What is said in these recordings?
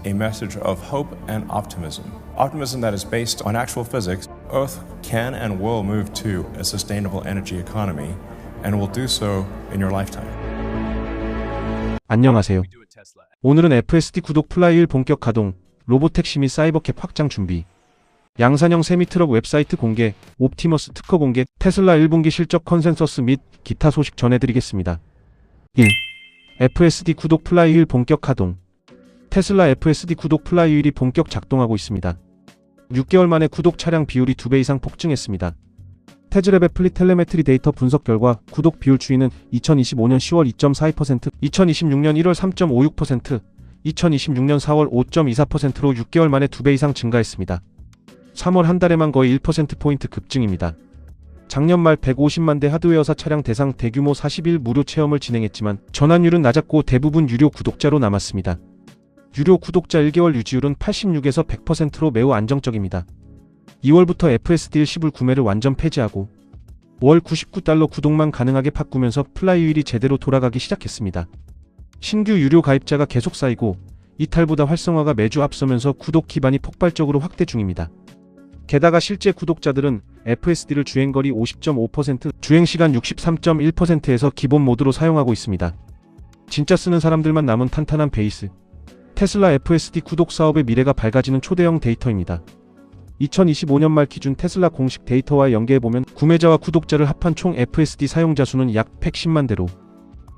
a message of hope and optimism. Optimism that is based on actual physics. Earth can and will move to a sustainable energy economy and will do so in your lifetime. 안녕하세요. 오늘은 FSD 구독 플라이휠 본격 가동, 로보택시 및 사이버캡 확장 준비, 양산형 세미트럭 웹사이트 공개, 옵티머스 특허 공개, 테슬라 1분기 실적 컨센서스 및 기타 소식 전해드리겠습니다. 1. FSD 구독 플라이휠 본격 가동. 테슬라 FSD 구독 플라이휠이 본격 작동하고 있습니다. 6개월 만에 구독 차량 비율이 2배 이상 폭증했습니다. 테즈랩의 플릿 텔레메트리 데이터 분석 결과 구독 비율 추이는 2025년 10월 2.42%, 2026년 1월 3.56%, 2026년 4월 5.24%로 6개월 만에 2배 이상 증가했습니다. 3월 한 달에만 거의 1%포인트 급증입니다. 작년 말 150만 대 하드웨어사 차량 대상 대규모 40일 무료 체험을 진행했지만 전환율은 낮았고 대부분 유료 구독자로 남았습니다. 유료 구독자 1개월 유지율은 86에서 100%로 매우 안정적입니다. 2월부터 FSD 일시불 구매를 완전 폐지하고 월 $99 구독만 가능하게 바꾸면서 플라이휠이 제대로 돌아가기 시작했습니다. 신규 유료 가입자가 계속 쌓이고 이탈보다 활성화가 매주 앞서면서 구독 기반이 폭발적으로 확대 중입니다. 게다가 실제 구독자들은 FSD를 주행거리 50.5%, 주행시간 63.1%에서 기본 모드로 사용하고 있습니다. 진짜 쓰는 사람들만 남은 탄탄한 베이스. 테슬라 FSD 구독 사업의 미래가 밝아지는 초대형 데이터입니다. 2025년 말 기준 테슬라 공식 데이터와 연계해보면 구매자와 구독자를 합한 총 FSD 사용자 수는 약 110만 대로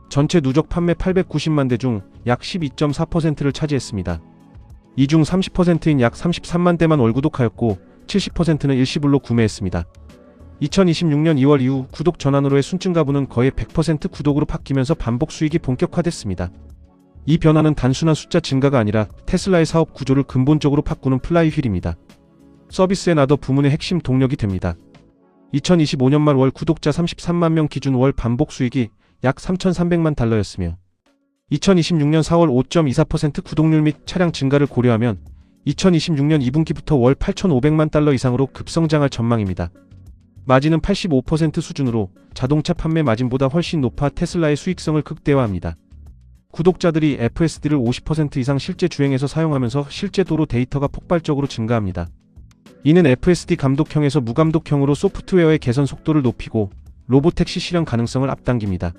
전체 누적 판매 890만 대 중 약 12.4%를 차지했습니다. 이 중 30%인 약 33만 대만 월구독하였고 70%는 일시불로 구매했습니다. 2026년 2월 이후 구독 전환으로의 순증 가부는 거의 100% 구독으로 바뀌면서 반복 수익이 본격화됐습니다. 이 변화는 단순한 숫자 증가가 아니라 테슬라의 사업 구조를 근본적으로 바꾸는 플라이휠입니다. 서비스 앤 어더 부문의 핵심 동력이 됩니다. 2025년 말 월 구독자 33만 명 기준 월 반복 수익이 약 $3,300만 달러였으며 2026년 4월 5.24% 구독률 및 차량 증가를 고려하면 2026년 2분기부터 월 $8,500만 달러 이상으로 급성장할 전망입니다. 마진은 85% 수준으로 자동차 판매 마진보다 훨씬 높아 테슬라의 수익성을 극대화합니다. 구독자들이 FSD를 50% 이상 실제 주행에서 사용하면서 실제 도로 데이터가 폭발적으로 증가합니다. 이는 FSD 감독형에서 무감독형으로 소프트웨어의 개선 속도를 높이고 로보택시 실현 가능성을 앞당깁니다.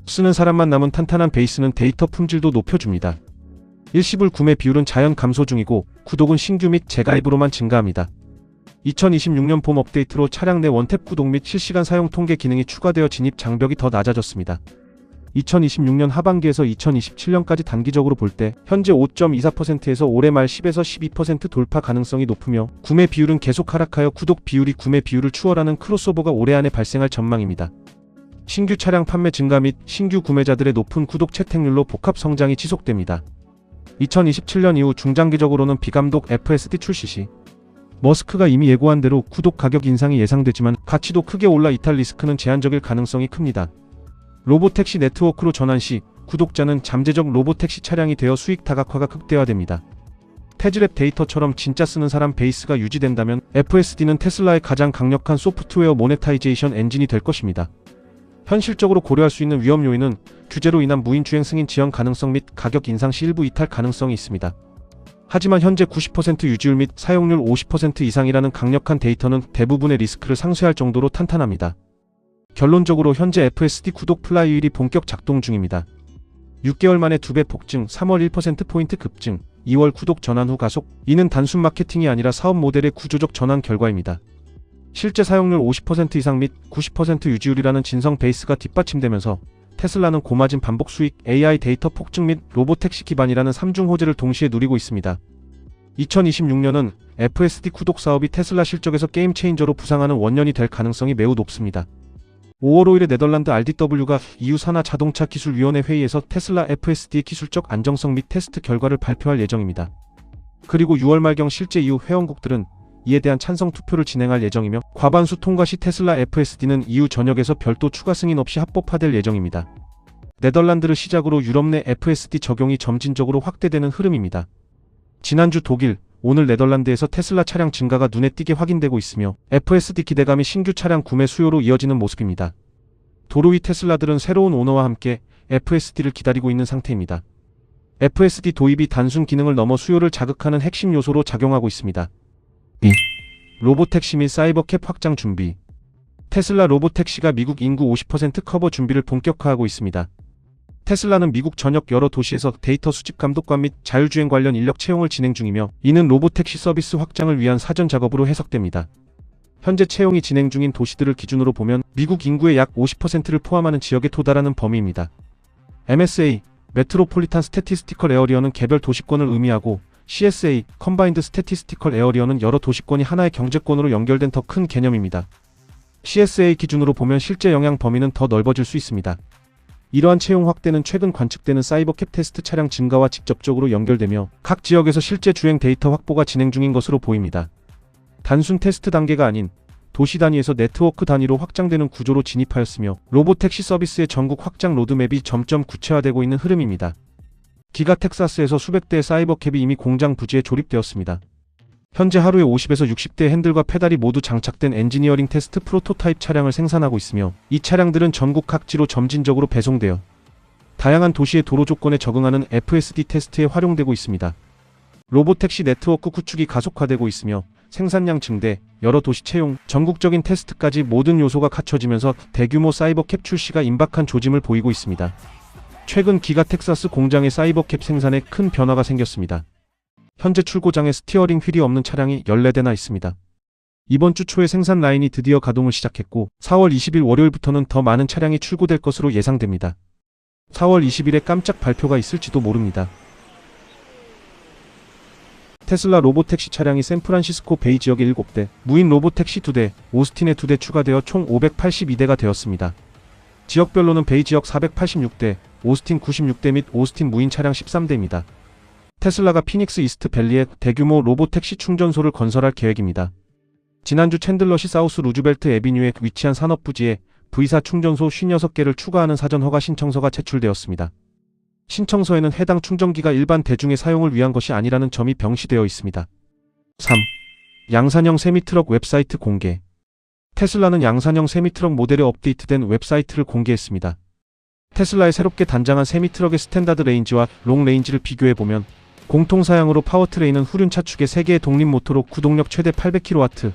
쓰는 사람만 남은 탄탄한 베이스는 데이터 품질도 높여줍니다. 일시불 구매 비율은 자연 감소 중이고 구독은 신규 및 재가입으로만 증가합니다. 2026년 봄 업데이트로 차량 내 원탭 구독 및 실시간 사용 통계 기능이 추가되어 진입 장벽이 더 낮아졌습니다. 2026년 하반기에서 2027년까지 단기적으로 볼 때 현재 5.24%에서 올해 말 10에서 12% 돌파 가능성이 높으며 구매 비율은 계속 하락하여 구독 비율이 구매 비율을 추월하는 크로스오버가 올해 안에 발생할 전망입니다. 신규 차량 판매 증가 및 신규 구매자들의 높은 구독 채택률로 복합 성장이 지속됩니다. 2027년 이후 중장기적으로는 비감독 FSD 출시 시 머스크가 이미 예고한 대로 구독 가격 인상이 예상되지만 가치도 크게 올라 이탈 리스크는 제한적일 가능성이 큽니다. 로보택시 네트워크로 전환 시 구독자는 잠재적 로보택시 차량이 되어 수익 다각화가 극대화됩니다. 테즈랩 데이터처럼 진짜 쓰는 사람 베이스가 유지된다면 FSD는 테슬라의 가장 강력한 소프트웨어 모네타이제이션 엔진이 될 것입니다. 현실적으로 고려할 수 있는 위험 요인은 규제로 인한 무인 주행 승인 지연 가능성 및 가격 인상 시 일부 이탈 가능성이 있습니다. 하지만 현재 90% 유지율 및 사용률 50% 이상이라는 강력한 데이터는 대부분의 리스크를 상쇄할 정도로 탄탄합니다. 결론적으로 현재 FSD 구독 플라이휠이 본격 작동 중입니다. 6개월 만에 2배 폭증, 3월 1%포인트 급증, 2월 구독 전환 후 가속. 이는 단순 마케팅이 아니라 사업 모델의 구조적 전환 결과입니다. 실제 사용률 50% 이상 및 90% 유지율이라는 진성 베이스가 뒷받침되면서 테슬라는 고마진 반복 수익, AI 데이터 폭증 및 로보택시 기반이라는 3중 호재를 동시에 누리고 있습니다. 2026년은 FSD 구독 사업이 테슬라 실적에서 게임 체인저로 부상하는 원년이 될 가능성이 매우 높습니다. 5월 5일에 네덜란드 RDW가 EU 산하 자동차 기술위원회 회의에서 테슬라 FSD의 기술적 안정성 및 테스트 결과를 발표할 예정입니다. 그리고 6월 말경 실제 EU 회원국들은 이에 대한 찬성 투표를 진행할 예정이며 과반수 통과 시 테슬라 FSD는 EU 전역에서 별도 추가 승인 없이 합법화될 예정입니다. 네덜란드를 시작으로 유럽 내 FSD 적용이 점진적으로 확대되는 흐름입니다. 지난주 독일, 오늘 네덜란드에서 테슬라 차량 증가가 눈에 띄게 확인되고 있으며 FSD 기대감이 신규 차량 구매 수요로 이어지는 모습입니다. 도로 위 테슬라들은 새로운 오너와 함께 FSD를 기다리고 있는 상태입니다. FSD 도입이 단순 기능을 넘어 수요를 자극하는 핵심 요소로 작용하고 있습니다. 2. 로보택시 및 사이버캡 확장 준비. 테슬라 로보택시가 미국 인구 50% 커버 준비를 본격화하고 있습니다. 테슬라는 미국 전역 여러 도시에서 데이터 수집 감독관 및 자율주행 관련 인력 채용을 진행 중이며, 이는 로보택시 서비스 확장을 위한 사전 작업으로 해석됩니다. 현재 채용이 진행 중인 도시들을 기준으로 보면 미국 인구의 약 50%를 포함하는 지역에 도달하는 범위입니다. MSA, 메트로폴리탄 스태티스티컬 에어리어는 개별 도시권을 의미하고, CSA, 컴바인드 스태티스티컬 에어리어는 여러 도시권이 하나의 경제권으로 연결된 더 큰 개념입니다. CSA 기준으로 보면 실제 영향 범위는 더 넓어질 수 있습니다. 이러한 채용 확대는 최근 관측되는 사이버캡 테스트 차량 증가와 직접적으로 연결되며 각 지역에서 실제 주행 데이터 확보가 진행 중인 것으로 보입니다. 단순 테스트 단계가 아닌 도시 단위에서 네트워크 단위로 확장되는 구조로 진입하였으며, 로보택시 서비스의 전국 확장 로드맵이 점점 구체화되고 있는 흐름입니다. 기가 텍사스에서 수백 대의 사이버캡이 이미 공장 부지에 조립되었습니다. 현재 하루에 50에서 60대의 핸들과 페달이 모두 장착된 엔지니어링 테스트 프로토타입 차량을 생산하고 있으며, 이 차량들은 전국 각지로 점진적으로 배송되어 다양한 도시의 도로 조건에 적응하는 FSD 테스트에 활용되고 있습니다. 로보택시 네트워크 구축이 가속화되고 있으며 생산량 증대, 여러 도시 채용, 전국적인 테스트까지 모든 요소가 갖춰지면서 대규모 사이버캡 출시가 임박한 조짐을 보이고 있습니다. 최근 기가 텍사스 공장의 사이버캡 생산에 큰 변화가 생겼습니다. 현재 출고장에 스티어링 휠이 없는 차량이 14대나 있습니다. 이번 주 초에 생산 라인이 드디어 가동을 시작했고, 4월 20일 월요일부터는 더 많은 차량이 출고될 것으로 예상됩니다. 4월 20일에 깜짝 발표가 있을지도 모릅니다. 테슬라 로보택시 차량이 샌프란시스코 베이 지역에 7대, 무인 로보택시 2대, 오스틴에 2대 추가되어 총 582대가 되었습니다. 지역별로는 베이 지역 486대, 오스틴 96대 및 오스틴 무인 차량 13대입니다. 테슬라가 피닉스 이스트 밸리에 대규모 로보택시 충전소를 건설할 계획입니다. 지난주 챈들러시 사우스 루즈벨트 애비뉴에 위치한 산업부지에 V4 충전소 56개를 추가하는 사전 허가 신청서가 제출되었습니다. 신청서에는 해당 충전기가 일반 대중의 사용을 위한 것이 아니라는 점이 명시되어 있습니다. 3. 양산형 세미트럭 웹사이트 공개. 테슬라는 양산형 세미트럭 모델에 업데이트된 웹사이트를 공개했습니다. 테슬라의 새롭게 단장한 세미트럭의 스탠다드 레인지와 롱 레인지를 비교해보면, 공통 사양으로 파워트레인은 후륜 차축의 3개의 독립 모터로 구동력 최대 800kW,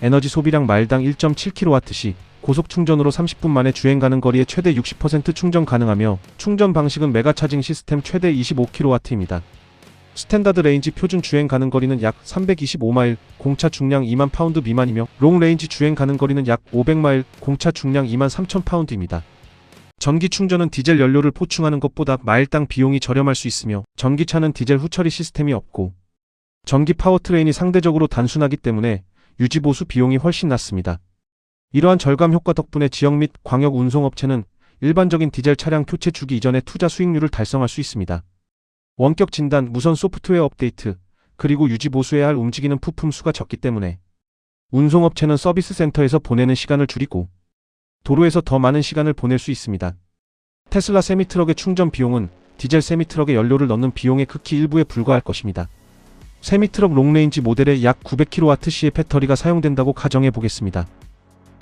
에너지 소비량 마일당 1.7kW 시 고속 충전으로 30분 만에 주행 가능 거리에 최대 60% 충전 가능하며, 충전 방식은 메가 차징 시스템 최대 25kW입니다. 스탠다드 레인지 표준 주행 가능 거리는 약 325마일, 공차 중량 2만 파운드 미만이며, 롱 레인지 주행 가능 거리는 약 500마일, 공차 중량 2만 3천 파운드입니다. 전기 충전은 디젤 연료를 포충하는 것보다 마일당 비용이 저렴할 수 있으며, 전기차는 디젤 후처리 시스템이 없고, 전기 파워트레인이 상대적으로 단순하기 때문에 유지보수 비용이 훨씬 낮습니다. 이러한 절감 효과 덕분에 지역 및 광역 운송업체는 일반적인 디젤 차량 교체 주기 이전에 투자 수익률을 달성할 수 있습니다. 원격 진단, 무선 소프트웨어 업데이트, 그리고 유지보수해야 할 움직이는 부품 수가 적기 때문에 운송업체는 서비스 센터에서 보내는 시간을 줄이고 도로에서 더 많은 시간을 보낼 수 있습니다. 테슬라 세미트럭의 충전 비용은 디젤 세미트럭에 연료를 넣는 비용의 극히 일부에 불과할 것입니다. 세미트럭 롱레인지 모델에 약 900kWh의 배터리가 사용된다고 가정해 보겠습니다.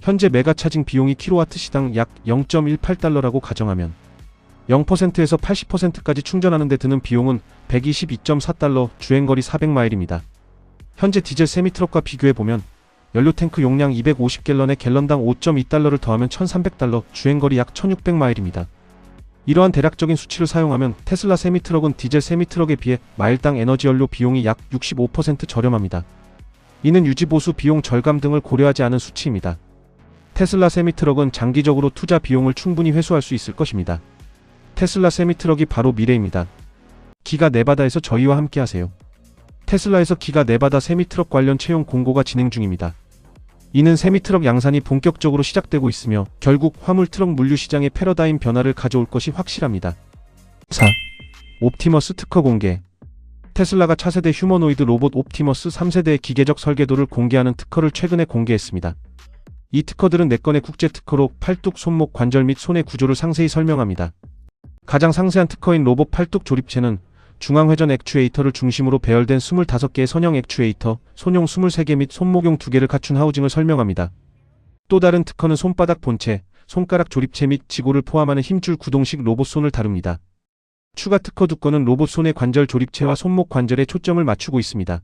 현재 메가 차징 비용이 kWh시당 약 0.18달러라고 가정하면 0%에서 80%까지 충전하는 데 드는 비용은 122.4달러, 주행거리 400마일입니다. 현재 디젤 세미트럭과 비교해보면 연료 탱크 용량 250갤런에 갤런당 5.2달러를 더하면 1300달러, 주행거리 약 1600마일입니다. 이러한 대략적인 수치를 사용하면 테슬라 세미트럭은 디젤 세미트럭에 비해 마일당 에너지 연료 비용이 약 65% 저렴합니다. 이는 유지보수 비용 절감 등을 고려하지 않은 수치입니다. 테슬라 세미트럭은 장기적으로 투자 비용을 충분히 회수할 수 있을 것입니다. 테슬라 세미트럭이 바로 미래입니다. 기가 네바다에서 저희와 함께하세요. 테슬라에서 기가 네바다 세미트럭 관련 채용 공고가 진행 중입니다. 이는 세미트럭 양산이 본격적으로 시작되고 있으며 결국 화물트럭 물류 시장의 패러다임 변화를 가져올 것이 확실합니다. 4. 옵티머스 특허 공개. 테슬라가 차세대 휴머노이드 로봇 옵티머스 3세대의 기계적 설계도를 공개하는 특허를 최근에 공개했습니다. 이 특허들은 4건의 국제 특허로 팔뚝, 손목, 관절 및 손의 구조를 상세히 설명합니다. 가장 상세한 특허인 로봇 팔뚝 조립체는 중앙회전 액추에이터를 중심으로 배열된 25개의 선형 액추에이터, 손용 23개 및 손목용 2개를 갖춘 하우징을 설명합니다. 또 다른 특허는 손바닥 본체, 손가락 조립체 및 지고를 포함하는 힘줄 구동식 로봇 손을 다룹니다. 추가 특허 2건은 로봇 손의 관절 조립체와 손목 관절에 초점을 맞추고 있습니다.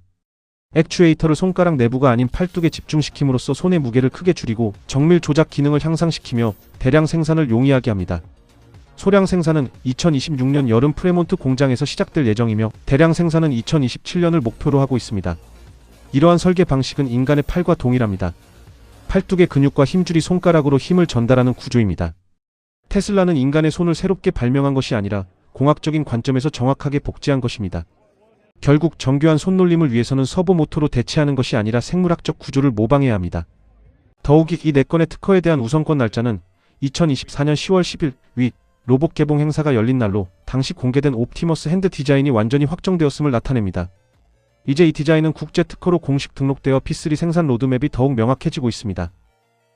액추에이터를 손가락 내부가 아닌 팔뚝에 집중시킴으로써 손의 무게를 크게 줄이고 정밀 조작 기능을 향상시키며 대량 생산을 용이하게 합니다. 소량 생산은 2026년 여름 프레몬트 공장에서 시작될 예정이며 대량 생산은 2027년을 목표로 하고 있습니다. 이러한 설계 방식은 인간의 팔과 동일합니다. 팔뚝의 근육과 힘줄이 손가락으로 힘을 전달하는 구조입니다. 테슬라는 인간의 손을 새롭게 발명한 것이 아니라 공학적인 관점에서 정확하게 복제한 것입니다. 결국 정교한 손놀림을 위해서는 서버 모터로 대체하는 것이 아니라 생물학적 구조를 모방해야 합니다. 더욱이 이 4건의 특허에 대한 우선권 날짜는 2024년 10월 10일 위 로봇 개봉 행사가 열린 날로 당시 공개된 옵티머스 핸드 디자인이 완전히 확정되었음을 나타냅니다. 이제 이 디자인은 국제 특허로 공식 등록되어 P3 생산 로드맵이 더욱 명확해지고 있습니다.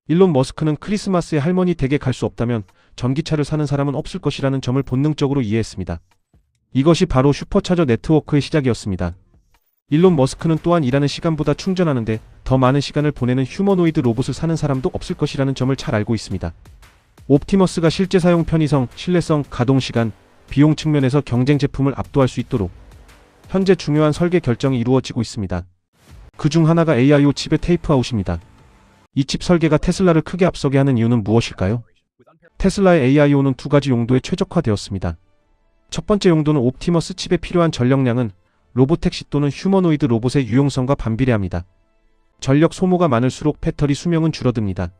일론 머스크는 크리스마스에 할머니 댁에 갈 수 없다면 전기차를 사는 사람은 없을 것이라는 점을 본능적으로 이해했습니다. 이것이 바로 슈퍼차저 네트워크의 시작이었습니다. 일론 머스크는 또한 일하는 시간보다 충전하는데 더 많은 시간을 보내는 휴머노이드 로봇을 사는 사람도 없을 것이라는 점을 잘 알고 있습니다. 옵티머스가 실제 사용 편의성, 신뢰성, 가동시간, 비용 측면에서 경쟁 제품을 압도할 수 있도록 현재 중요한 설계 결정이 이루어지고 있습니다. 그 중 하나가 AIO 칩의 테이프아웃입니다. 이 칩 설계가 테슬라를 크게 앞서게 하는 이유는 무엇일까요? 테슬라의 AIO는 2가지 용도에 최적화되었습니다. 첫 번째 용도는 옵티머스 칩에 필요한 전력량은 로보택시 또는 휴머노이드 로봇의 유용성과 반비례합니다. 전력 소모가 많을수록 배터리 수명은 줄어듭니다.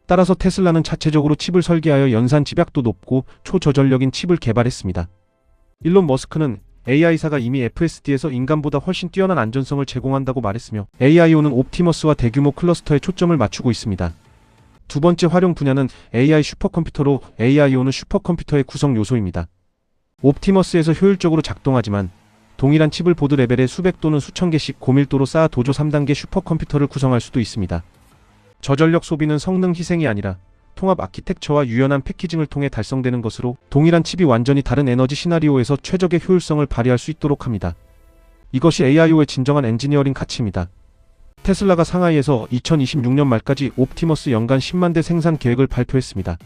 따라서 테슬라는 자체적으로 칩을 설계하여 연산 집약도 높고 초저전력인 칩을 개발했습니다. 일론 머스크는 AI사가 이미 FSD에서 인간보다 훨씬 뛰어난 안전성을 제공한다고 말했으며 AIO는 옵티머스와 대규모 클러스터에 초점을 맞추고 있습니다. 두 번째 활용 분야는 AI 슈퍼컴퓨터로 AIO는 슈퍼컴퓨터의 구성 요소입니다. 옵티머스에서 효율적으로 작동하지만 동일한 칩을 보드 레벨에 수백 또는 수천 개씩 고밀도로 쌓아 도조 3단계 슈퍼컴퓨터를 구성할 수도 있습니다. 저전력 소비는 성능 희생이 아니라 통합 아키텍처와 유연한 패키징을 통해 달성되는 것으로 동일한 칩이 완전히 다른 에너지 시나리오에서 최적의 효율성을 발휘할 수 있도록 합니다. 이것이 AIO의 진정한 엔지니어링 가치입니다. 테슬라가 상하이에서 2026년 말까지 옵티머스 연간 10만 대 생산 계획을 발표했습니다.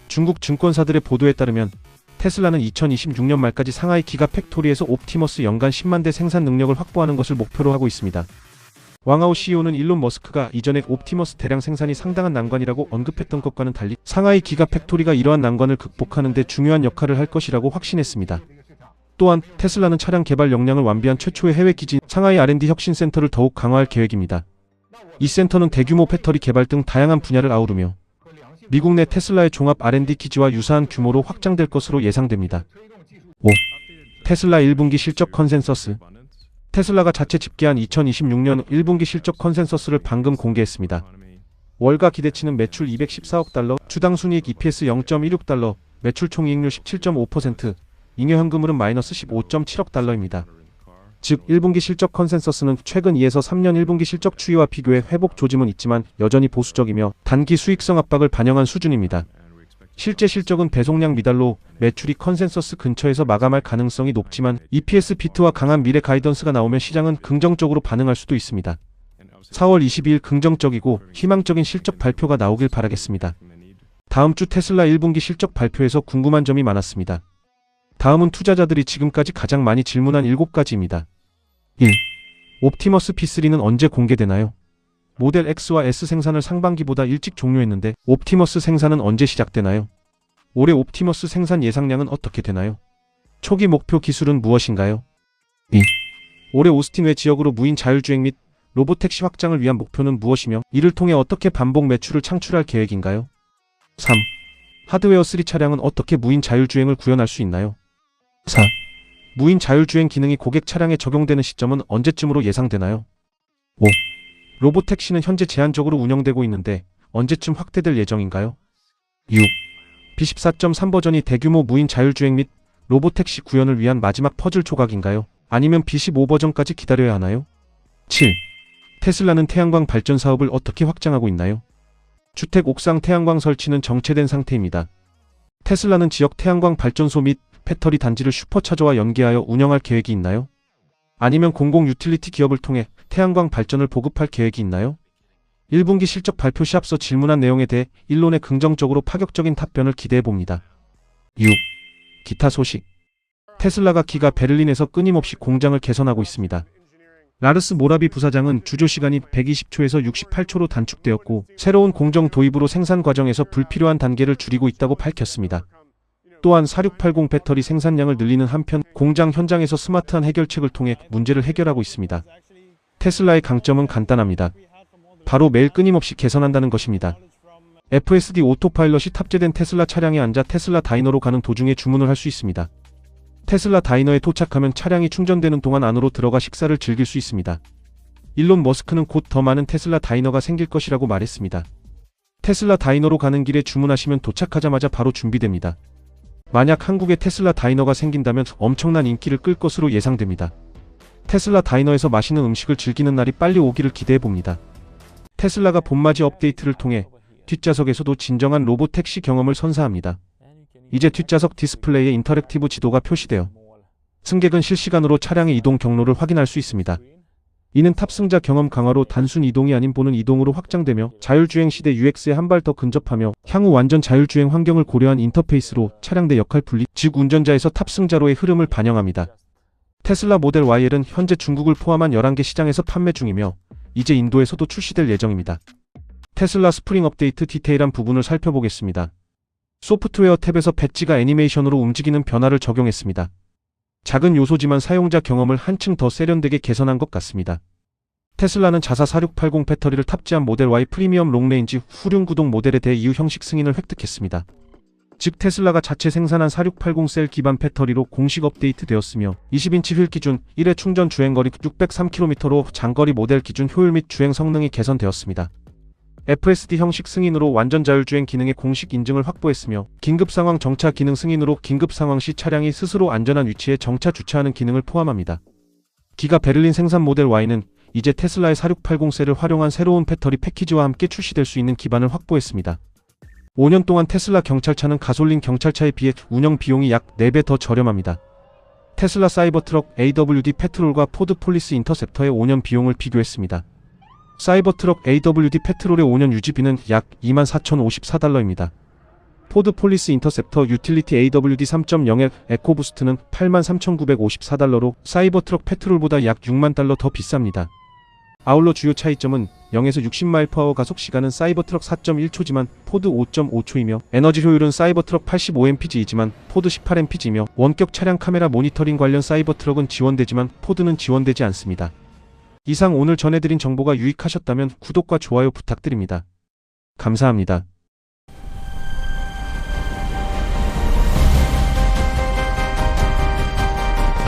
중국 증권사들의 보도에 따르면 테슬라는 2026년 말까지 상하이 기가팩토리에서 옵티머스 연간 10만 대 생산 능력을 확보하는 것을 목표로 하고 있습니다. 왕하오 CEO는 일론 머스크가 이전에 옵티머스 대량 생산이 상당한 난관이라고 언급했던 것과는 달리 상하이 기가팩토리가 이러한 난관을 극복하는 데 중요한 역할을 할 것이라고 확신했습니다. 또한 테슬라는 차량 개발 역량을 완비한 최초의 해외 기지인 상하이 R&D 혁신센터를 더욱 강화할 계획입니다. 이 센터는 대규모 배터리 개발 등 다양한 분야를 아우르며 미국 내 테슬라의 종합 R&D 기지와 유사한 규모로 확장될 것으로 예상됩니다. 5. 테슬라 1분기 실적 컨센서스. 테슬라가 자체 집계한 2026년 1분기 실적 컨센서스를 방금 공개했습니다. 월가 기대치는 매출 214억 달러, 주당 순이익 EPS 0.16달러, 매출 총이익률 17.5%, 잉여현금흐름 마이너스 15.7억 달러입니다. 즉 1분기 실적 컨센서스는 최근 2에서 3년 1분기 실적 추이와 비교해 회복 조짐은 있지만 여전히 보수적이며 단기 수익성 압박을 반영한 수준입니다. 실제 실적은 배송량 미달로 매출이 컨센서스 근처에서 마감할 가능성이 높지만 EPS 비트와 강한 미래 가이던스가 나오면 시장은 긍정적으로 반응할 수도 있습니다. 4월 22일 긍정적이고 희망적인 실적 발표가 나오길 바라겠습니다. 다음 주 테슬라 1분기 실적 발표에서 궁금한 점이 많았습니다. 다음은 투자자들이 지금까지 가장 많이 질문한 7가지입니다. 1. 옵티머스 P3는 언제 공개되나요? 모델 X와 S 생산을 상반기보다 일찍 종료했는데 옵티머스 생산은 언제 시작되나요? 올해 옵티머스 생산 예상량은 어떻게 되나요? 초기 목표 기술은 무엇인가요? 2. 올해 오스틴 외 지역으로 무인 자율주행 및 로보택시 확장을 위한 목표는 무엇이며 이를 통해 어떻게 반복 매출을 창출할 계획인가요? 3. 하드웨어 3 차량은 어떻게 무인 자율주행을 구현할 수 있나요? 4. 무인 자율주행 기능이 고객 차량에 적용되는 시점은 언제쯤으로 예상되나요? 5. 로보택시는 현재 제한적으로 운영되고 있는데 언제쯤 확대될 예정인가요? 6. B14.3 버전이 대규모 무인 자율주행 및 로보택시 구현을 위한 마지막 퍼즐 조각인가요? 아니면 B15 버전까지 기다려야 하나요? 7. 테슬라는 태양광 발전 사업을 어떻게 확장하고 있나요? 주택 옥상 태양광 설치는 정체된 상태입니다. 테슬라는 지역 태양광 발전소 및 배터리 단지를 슈퍼차저와 연계하여 운영할 계획이 있나요? 아니면 공공 유틸리티 기업을 통해 태양광 발전을 보급할 계획이 있나요? 1분기 실적 발표 시 앞서 질문한 내용에 대해 일론의 긍정적으로 파격적인 답변을 기대해 봅니다. 6. 기타 소식. 테슬라가 기가 베를린에서 끊임없이 공장을 개선하고 있습니다. 라르스 모라비 부사장은 주조 시간이 120초에서 68초로 단축되었고 새로운 공정 도입으로 생산 과정에서 불필요한 단계를 줄이고 있다고 밝혔습니다. 또한 4680 배터리 생산량을 늘리는 한편 공장 현장에서 스마트한 해결책을 통해 문제를 해결하고 있습니다. 테슬라의 강점은 간단합니다. 바로 매일 끊임없이 개선한다는 것입니다. FSD 오토파일럿이 탑재된 테슬라 차량에 앉아 테슬라 다이너로 가는 도중에 주문을 할 수 있습니다. 테슬라 다이너에 도착하면 차량이 충전되는 동안 안으로 들어가 식사를 즐길 수 있습니다. 일론 머스크는 곧 더 많은 테슬라 다이너가 생길 것이라고 말했습니다. 테슬라 다이너로 가는 길에 주문하시면 도착하자마자 바로 준비됩니다. 만약 한국에 테슬라 다이너가 생긴다면 엄청난 인기를 끌 것으로 예상됩니다. 테슬라 다이너에서 맛있는 음식을 즐기는 날이 빨리 오기를 기대해봅니다. 테슬라가 봄맞이 업데이트를 통해 뒷좌석에서도 진정한 로보택시 경험을 선사합니다. 이제 뒷좌석 디스플레이에 인터랙티브 지도가 표시되어 승객은 실시간으로 차량의 이동 경로를 확인할 수 있습니다. 이는 탑승자 경험 강화로 단순 이동이 아닌 보는 이동으로 확장되며 자율주행 시대 UX에 한 발 더 근접하며 향후 완전 자율주행 환경을 고려한 인터페이스로 차량 내 역할 분리, 즉 운전자에서 탑승자로의 흐름을 반영합니다. 테슬라 모델 YL은 현재 중국을 포함한 11개 시장에서 판매 중이며 이제 인도에서도 출시될 예정입니다. 테슬라 스프링 업데이트 디테일한 부분을 살펴보겠습니다. 소프트웨어 탭에서 배지가 애니메이션으로 움직이는 변화를 적용했습니다. 작은 요소지만 사용자 경험을 한층 더 세련되게 개선한 것 같습니다. 테슬라는 자사 4680 배터리를 탑재한 모델 Y 프리미엄 롱레인지 후륜 구동 모델에 대해 이후 형식 승인을 획득했습니다. 즉 테슬라가 자체 생산한 4680 셀 기반 배터리로 공식 업데이트 되었으며 20인치 휠 기준 1회 충전 주행거리 603km로 장거리 모델 기준 효율 및 주행 성능이 개선되었습니다. FSD 형식 승인으로 완전 자율주행 기능의 공식 인증을 확보했으며 긴급상황 정차 기능 승인으로 긴급상황 시 차량이 스스로 안전한 위치에 정차 주차하는 기능을 포함합니다. 기가 베를린 생산 모델 Y는 이제 테슬라의 4680 셀을 활용한 새로운 배터리 패키지와 함께 출시될 수 있는 기반을 확보했습니다. 5년 동안 테슬라 경찰차는 가솔린 경찰차에 비해 운영 비용이 약 4배 더 저렴합니다. 테슬라 사이버트럭 AWD 페트롤과 포드 폴리스 인터셉터의 5년 비용을 비교했습니다. 사이버트럭 AWD 페트롤의 5년 유지비는 약 24,054달러입니다. 포드 폴리스 인터셉터 유틸리티 AWD 3.0의 에코부스트는 83,954달러로 사이버트럭 페트롤보다 약 6만 달러 더 비쌉니다. 아울러 주요 차이점은 0에서 60마일/hr 가속 시간은 사이버트럭 4.1초지만 포드 5.5초이며 에너지 효율은 사이버트럭 85mpg이지만 포드 18mpg이며 원격 차량 카메라 모니터링 관련 사이버트럭은 지원되지만 포드는 지원되지 않습니다. 이상 오늘 전해드린 정보가 유익하셨다면 구독과 좋아요 부탁드립니다. 감사합니다.